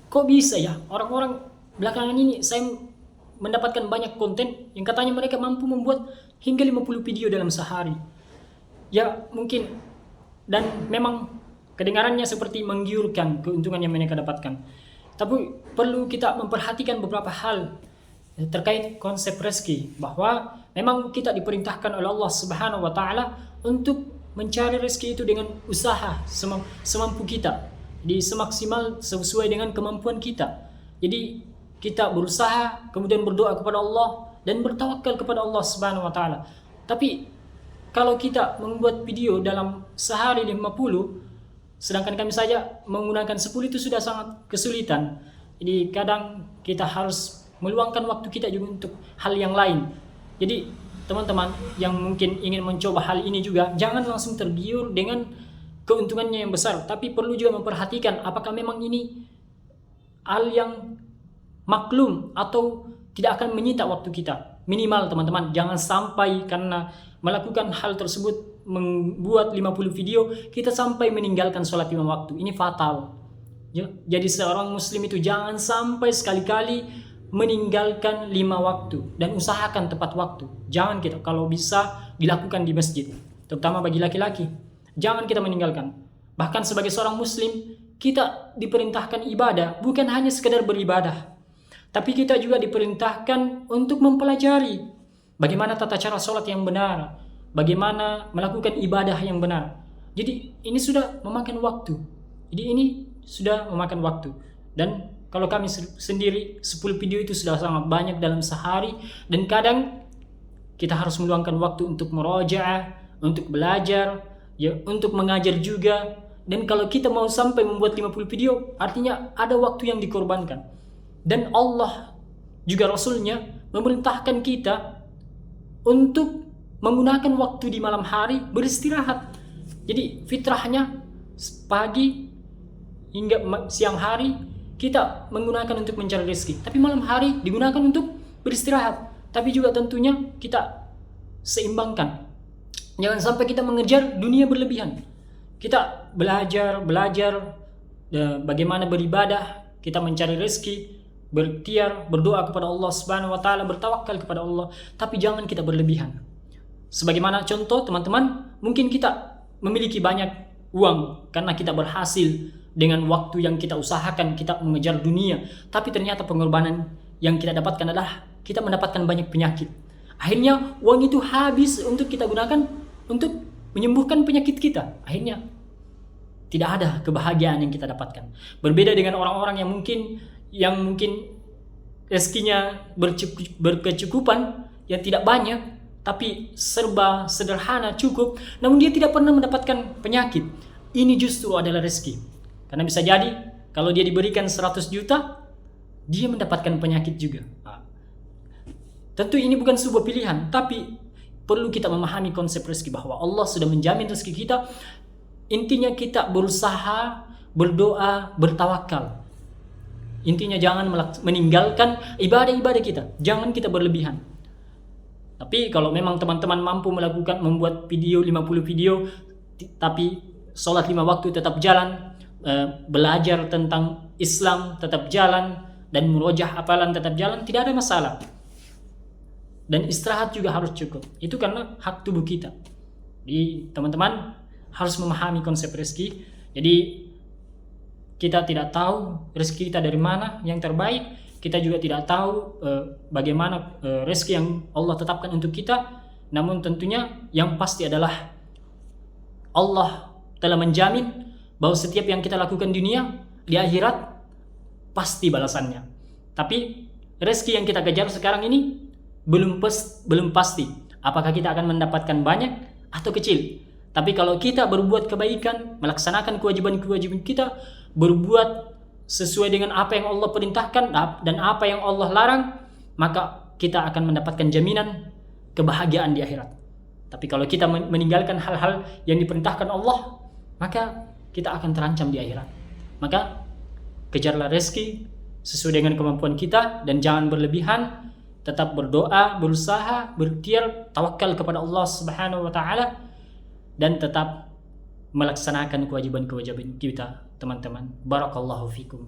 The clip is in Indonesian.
kok bisa ya orang-orang belakangan ini saya mendapatkan banyak konten yang katanya mereka mampu membuat hingga 50 video dalam sehari. Ya mungkin, dan memang kedengarannya seperti menggiurkan keuntungan yang mereka dapatkan. Tapi perlu kita memperhatikan beberapa hal terkait konsep rezeki, bahwa memang kita diperintahkan oleh Allah Subhanahu wa taala untuk mencari rezeki itu dengan usaha semampu kita, di semaksimal sesuai dengan kemampuan kita. Jadi kita berusaha, kemudian berdoa kepada Allah dan bertawakal kepada Allah Subhanahu wa taala. Tapi kalau kita membuat video dalam sehari 50, sedangkan kami saja menggunakan 10, itu sudah sangat kesulitan. Jadi kadang kita harus meluangkan waktu kita juga untuk hal yang lain. Jadi teman-teman yang mungkin ingin mencoba hal ini juga, jangan langsung tergiur dengan keuntungannya yang besar, tapi perlu juga memperhatikan apakah memang ini hal yang maklum atau tidak akan menyita waktu kita. Minimal teman-teman, jangan sampai karena melakukan hal tersebut, membuat 50 video, kita sampai meninggalkan sholat 5 waktu. Ini fatal. Ya, jadi seorang muslim itu jangan sampai sekali-kali meninggalkan 5 waktu, dan usahakan tepat waktu. Jangan kita, kalau bisa dilakukan di masjid, terutama bagi laki-laki. Jangan kita meninggalkan. Bahkan sebagai seorang muslim, kita diperintahkan ibadah, bukan hanya sekedar beribadah, tapi kita juga diperintahkan untuk mempelajari bagaimana tata cara sholat yang benar, bagaimana melakukan ibadah yang benar. Jadi ini sudah memakan waktu. Jadi ini sudah memakan waktu. Dan kalau kami sendiri 10 video itu sudah sangat banyak dalam sehari, dan kadang kita harus meluangkan waktu untuk murajaah, untuk belajar, ya, untuk mengajar juga. Dan kalau kita mau sampai membuat 50 video, artinya ada waktu yang dikorbankan. Dan Allah juga Rasulnya memerintahkan kita untuk menggunakan waktu di malam hari beristirahat. Jadi fitrahnya pagi hingga siang hari kita menggunakan untuk mencari rezeki, tapi malam hari digunakan untuk beristirahat. Tapi juga tentunya kita seimbangkan. Jangan sampai kita mengejar dunia berlebihan. Kita belajar bagaimana beribadah, kita mencari rezeki, berikhtiar, berdoa kepada Allah Subhanahu wa taala, bertawakal kepada Allah, tapi jangan kita berlebihan. Sebagaimana contoh teman-teman, mungkin kita memiliki banyak uang karena kita berhasil dengan waktu yang kita usahakan, kita mengejar dunia, tapi ternyata pengorbanan yang kita dapatkan adalah kita mendapatkan banyak penyakit. Akhirnya uang itu habis untuk kita gunakan untuk menyembuhkan penyakit kita. Akhirnya tidak ada kebahagiaan yang kita dapatkan. Berbeda dengan orang-orang yang mungkin rezekinya berkecukupan, yang tidak banyak, tapi serba sederhana cukup, namun dia tidak pernah mendapatkan penyakit. Ini justru adalah rezeki. Karena bisa jadi kalau dia diberikan 100 juta, dia mendapatkan penyakit juga. Tentu ini bukan sebuah pilihan, tapi perlu kita memahami konsep rezeki, bahwa Allah sudah menjamin rezeki kita. Intinya kita berusaha, berdoa, bertawakal. Intinya jangan meninggalkan ibadah-ibadah kita. Jangan kita berlebihan. Tapi kalau memang teman-teman mampu membuat video 50 video, tapi sholat 5 waktu tetap jalan, belajar tentang Islam tetap jalan, dan murojaah hafalan tetap jalan, tidak ada masalah. Dan istirahat juga harus cukup. Itu karena hak tubuh kita. Jadi teman-teman harus memahami konsep rezeki. Jadi kita tidak tahu rezeki kita dari mana yang terbaik. Kita juga tidak tahu bagaimana rezeki yang Allah tetapkan untuk kita. Namun tentunya yang pasti adalah Allah telah menjamin bahwa setiap yang kita lakukan di dunia, di akhirat pasti balasannya. Tapi rezeki yang kita kejar sekarang ini belum pasti apakah kita akan mendapatkan banyak atau kecil. Tapi kalau kita berbuat kebaikan, melaksanakan kewajiban-kewajiban kita, berbuat sesuai dengan apa yang Allah perintahkan dan apa yang Allah larang, maka kita akan mendapatkan jaminan kebahagiaan di akhirat. Tapi kalau kita meninggalkan hal-hal yang diperintahkan Allah, maka kita akan terancam di akhirat. Maka kejarlah rezeki sesuai dengan kemampuan kita, dan jangan berlebihan. Tetap berdoa, berusaha, berikhtiar, tawakal kepada Allah Subhanahu wa taala, dan tetap melaksanakan kewajiban-kewajiban kita, teman-teman. Barakallahu fikum.